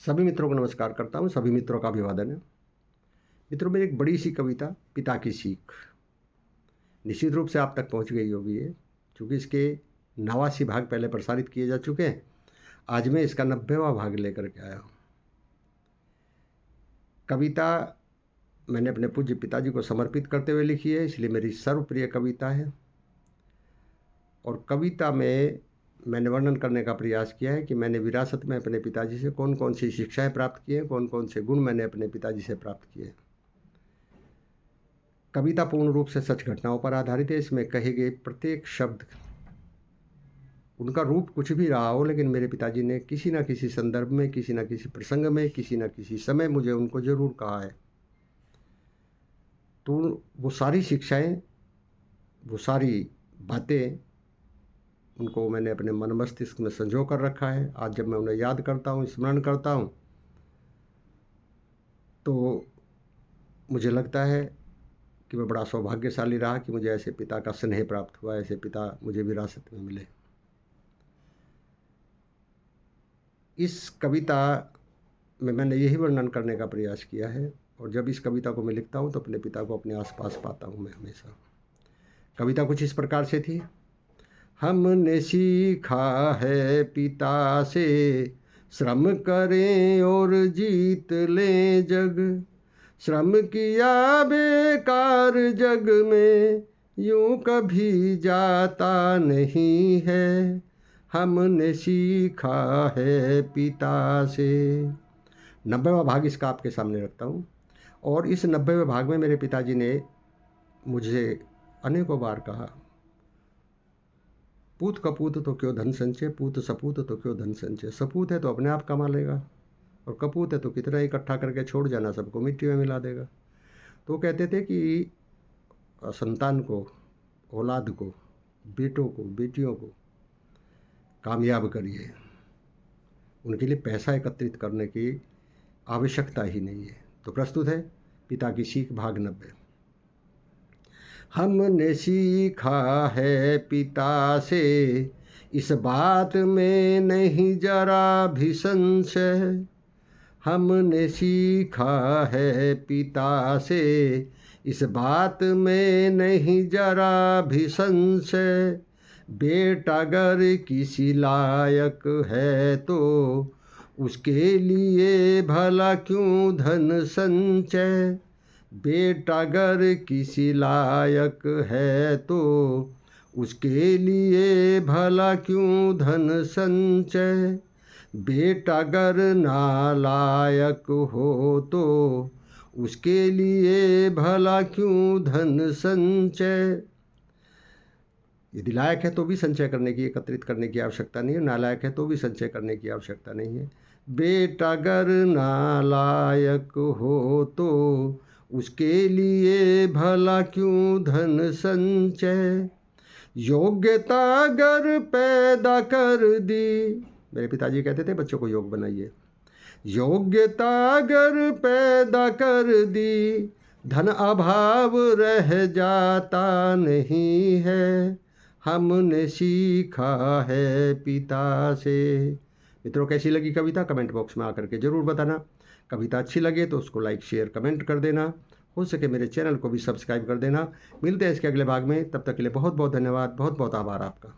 सभी मित्रों को नमस्कार करता हूँ, सभी मित्रों का अभिवादन है। मित्रों, मेरी एक बड़ी सी कविता पिता की सीख निश्चित रूप से आप तक पहुँच गई होगी ये, क्योंकि इसके 89 भाग पहले प्रसारित किए जा चुके हैं। आज मैं इसका 90वां भाग लेकर के आया हूँ। कविता मैंने अपने पूज्य पिताजी को समर्पित करते हुए लिखी है, इसलिए मेरी सर्वप्रिय कविता है। और कविता में मैंने वर्णन करने का प्रयास किया है कि मैंने विरासत में अपने पिताजी से कौन कौन सी शिक्षाएं प्राप्त की हैं, कौन कौन से गुण मैंने अपने पिताजी से प्राप्त किए। कविता पूर्ण रूप से सच घटनाओं पर आधारित है। इसमें कहे गए प्रत्येक शब्द, उनका रूप कुछ भी रहा हो, लेकिन मेरे पिताजी ने किसी न किसी संदर्भ में, किसी न किसी प्रसंग में, किसी न किसी समय मुझे उनको ज़रूर कहा है। तो वो सारी शिक्षाएं, वो सारी बातें, उनको मैंने अपने मन मस्तिष्क में संजो कर रखा है। आज जब मैं उन्हें याद करता हूँ, स्मरण करता हूँ, तो मुझे लगता है कि मैं बड़ा सौभाग्यशाली रहा कि मुझे ऐसे पिता का स्नेह प्राप्त हुआ, ऐसे पिता मुझे विरासत में मिले। इस कविता में मैंने यही वर्णन करने का प्रयास किया है, और जब इस कविता को मैं लिखता हूँ तो अपने पिता को अपने आसपास पाता हूँ मैं हमेशा। कविता कुछ इस प्रकार से थी। हमने सीखा है पिता से, श्रम करें और जीत लें जग। श्रम किया बेकार जग में, यूं कभी जाता नहीं है। हमने सीखा है पिता से। 90वां भाग इसका आपके सामने रखता हूँ। और इस 90वें भाग में मेरे पिताजी ने मुझे अनेकों बार कहा, पूत कपूत तो क्यों धन संचय, पूत सपूत तो क्यों धन संचय। सपूत है तो अपने आप कमा लेगा, और कपूत है तो कितना इकट्ठा करके छोड़ जाना, सबको मिट्टी में मिला देगा। तो कहते थे कि संतान को, औलाद को, बेटों को, बेटियों को कामयाब करिए, उनके लिए पैसा एकत्रित करने की आवश्यकता ही नहीं है। तो प्रस्तुत है पिता की सीख भाग 90। हमने सीखा है पिता से, इस बात में नहीं जरा भी संशय। हमने सीखा है पिता से, इस बात में नहीं जरा भी संशय। बेटा अगर किसी लायक है तो उसके लिए भला क्यों धन संचय। बेटा अगर किसी लायक है तो उसके लिए भला क्यों धन संचय। बेटा अगर नालायक हो तो उसके लिए भला क्यों धन संचय। यदि लायक है तो भी संचय करने की, एकत्रित करने की आवश्यकता नहीं है, नालायक है तो भी संचय करने की आवश्यकता नहीं है। बेटा अगर नालायक हो तो उसके लिए भला क्यों धन संचय। योग्यता अगर पैदा कर दी, मेरे पिताजी कहते थे बच्चों को योग बनाइए। योग्यता अगर पैदा कर दी, धन अभाव रह जाता नहीं है। हमने सीखा है पिता से। मित्रों, कैसी लगी कविता कमेंट बॉक्स में आकर के ज़रूर बताना। कविता अच्छी लगे तो उसको लाइक शेयर कमेंट कर देना। हो सके मेरे चैनल को भी सब्सक्राइब कर देना। मिलते हैं इसके अगले भाग में, तब तक के लिए बहुत बहुत धन्यवाद, बहुत बहुत आभार आपका।